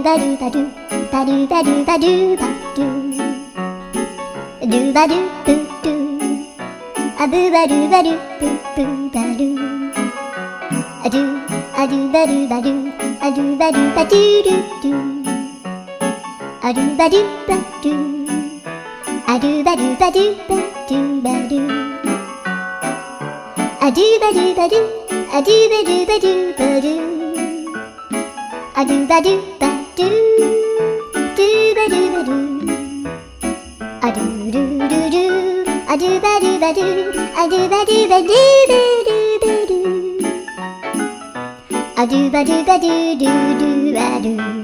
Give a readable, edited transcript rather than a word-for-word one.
ba do ba do ba do ba do ba do ba do do ba do boo do a boo ba do ba do boo boo ba do a do ba do ba do a do ba do ba do do do a do ba do ba do a do ba do ba do ba do ba do a do ba do ba do a do ba do ba do ba do a do ba do ba do do ba do ba do a do do do do a do ba do ba do a do ba do ba do ba do ba do a do ba do ba do do do ba do.